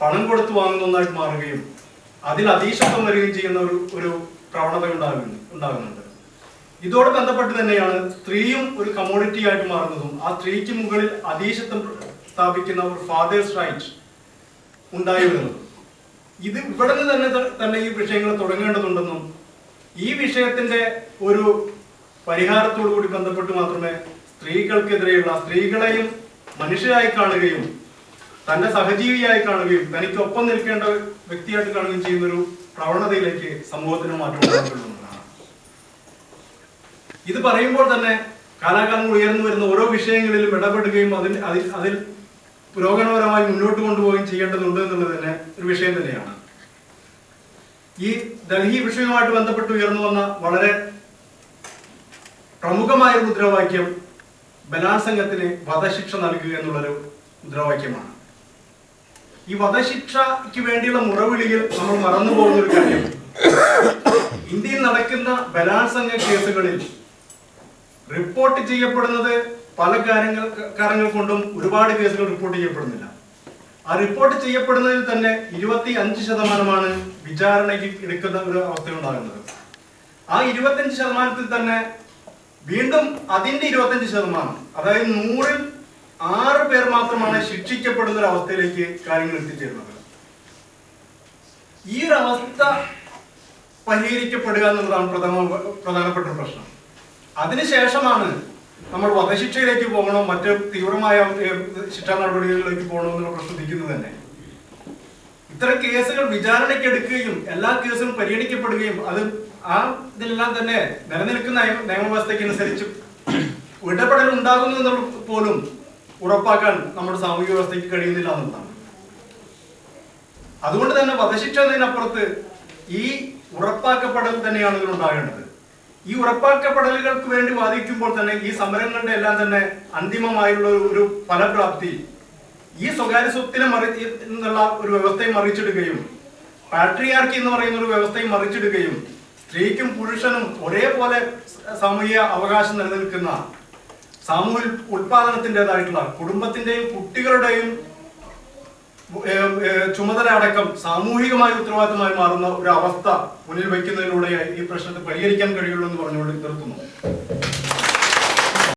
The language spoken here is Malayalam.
പണം കൊടുത്തു വാങ്ങുന്ന ഒന്നായിട്ട് മാറുകയും അതിൽ അതീശത്വം വരികയും ചെയ്യുന്ന ഒരു പ്രവണത ഉണ്ടാകുന്നുണ്ട്. ഇതോട് ബന്ധപ്പെട്ട് തന്നെയാണ് സ്ത്രീയും ഒരു കമ്മോഡിറ്റി ആയിട്ട് മാറുന്നതും ആ സ്ത്രീക്ക് മുകളിൽ അതീശത്വം സ്ഥാപിക്കുന്ന ഒരു ഫാദേഴ്സ് റൈറ്റ് ഉണ്ടായി വരുന്നതും. ഇത് ഇവിടെ നിന്ന് തന്നെ ഈ വിഷയങ്ങൾ തുടങ്ങേണ്ടതുണ്ടെന്നും ഈ വിഷയത്തിന്റെ ഒരു പരിഹാരത്തോടു കൂടി ബന്ധപ്പെട്ട് മാത്രമേ സ്ത്രീകൾക്കെതിരെയുള്ള സ്ത്രീകളെയും മനുഷ്യരായി കാണുകയും തന്റെ സഹജീവിയായി കാണുകയും തനിക്കൊപ്പം നിൽക്കേണ്ട വ്യക്തിയായിട്ട് കാണുകയും ചെയ്യുന്ന ഒരു പ്രവണതയിലേക്ക് സമൂഹത്തിന് മാറ്റം ഉണ്ടാകുന്നുള്ളതാണ്. ഇത് പറയുമ്പോൾ തന്നെ കാലാകാലങ്ങൾ ഉയർന്നു വരുന്ന ഓരോ വിഷയങ്ങളിലും ഇടപെടുകയും അതിൽ പുരോഗമനപരമായി മുന്നോട്ട് കൊണ്ടുപോവുകയും ചെയ്യേണ്ടതുണ്ട് എന്നുള്ളത് തന്നെ ഒരു വിഷയം തന്നെയാണ്. ഈ ഡൽഹി വിഷയവുമായിട്ട് ബന്ധപ്പെട്ട് ഉയർന്നു വന്ന വളരെ പ്രമുഖമായ ഒരു മുദ്രാവാക്യം ബലാത്സംഗത്തിന് വധശിക്ഷ നൽകുക എന്നുള്ളൊരു മുദ്രാവാക്യമാണ്. ഈ വധശിക്ഷയ്ക്ക് വേണ്ടിയുള്ള മുറവിളിയിൽ നമ്മൾ മറന്നു പോകുന്ന ഒരു കാര്യം, ഇന്ത്യയിൽ നടക്കുന്ന ബലാത്സംഗ കേസുകളിൽ റിപ്പോർട്ട് ചെയ്യപ്പെടുന്നത് പല കാരണങ്ങൾ കൊണ്ടും ഒരുപാട് കേസുകൾ റിപ്പോർട്ട് ചെയ്യപ്പെടുന്നില്ല. ആ റിപ്പോർട്ട് ചെയ്യപ്പെടുന്നതിൽ തന്നെ 25% വിചാരണയ്ക്ക് എടുക്കുന്ന ഒരു അവസ്ഥയുണ്ടാകുന്നത്. ആ 25% തന്നെ വീണ്ടും അതിന്റെ 25%, അതായത് 100-ൽ 6 പേർ മാത്രമാണ് ശിക്ഷിക്കപ്പെടുന്ന ഒരു അവസ്ഥയിലേക്ക് കാര്യങ്ങൾ എത്തിച്ചേരുന്നത്. ഈ ഒരു അവസ്ഥ പരിഹരിക്കപ്പെടുക എന്നുള്ളതാണ് പ്രധാനപ്പെട്ട പ്രശ്നം. അതിനുശേഷമാണ് നമ്മൾ വധശിക്ഷയിലേക്ക് പോകണോ മറ്റ് തീവ്രമായ ശിക്ഷാ നടപടികളിലേക്ക് പോകണോ എന്നുള്ള പ്രശ്നം ഉദിക്കുന്നത് തന്നെ. ഇത്തരം കേസുകൾ വിചാരണയ്ക്ക് എടുക്കുകയും എല്ലാ കേസുകളും പരിഗണിക്കപ്പെടുകയും അത് ആ ഇതിലെല്ലാം തന്നെ നിലനിൽക്കുന്ന നിയമവ്യവസ്ഥയ്ക്ക് അനുസരിച്ച് ഇടപെടൽ ഉണ്ടാകുന്നു എന്നുള്ള പോലും ഉറപ്പാക്കാൻ നമ്മുടെ സാമൂഹിക വ്യവസ്ഥയ്ക്ക് കഴിയുന്നില്ല എന്നുള്ളതാണ്. അതുകൊണ്ട് തന്നെ വധശിക്ഷ എന്നതിനപ്പുറത്ത് ഈ ഉറപ്പാക്കപ്പെടൽ തന്നെയാണ് ഇതിലുണ്ടാകേണ്ടത്. ഈ ഉറപ്പാക്കപ്പെടലുകൾക്ക് വേണ്ടി വാദിക്കുമ്പോൾ തന്നെ ഈ സമരങ്ങളുടെ എല്ലാം തന്നെ അന്തിമമായുള്ള ഒരു ഫലപ്രാപ്തി ഈ സ്വകാര്യ സ്വത്തിനെ എന്നുള്ള ഒരു വ്യവസ്ഥയെ മറിച്ചിടുകയും പാട്രിയാർക്കി എന്ന് പറയുന്ന ഒരു വ്യവസ്ഥയെ മറിച്ചിടുകയും സ്ത്രീക്കും പുരുഷനും ഒരേപോലെ സാമൂഹിക അവകാശം നിലനിൽക്കുന്ന സാമൂഹ്യ ഉൽപാദനത്തിൻ്റെതായിട്ടുള്ള കുടുംബത്തിന്റെയും കുട്ടികളുടെയും ചുമതല അടക്കം സാമൂഹികമായ ഉത്തരവാദിത്തമായി മാറുന്ന ഒരു അവസ്ഥ മുന്നിൽ വയ്ക്കുന്നതിലൂടെ ഈ പ്രശ്നത്തെ പരിഹരിക്കാൻ കഴിയുള്ളൂ എന്ന് പറഞ്ഞുകൊണ്ട് നിർത്തുന്നു.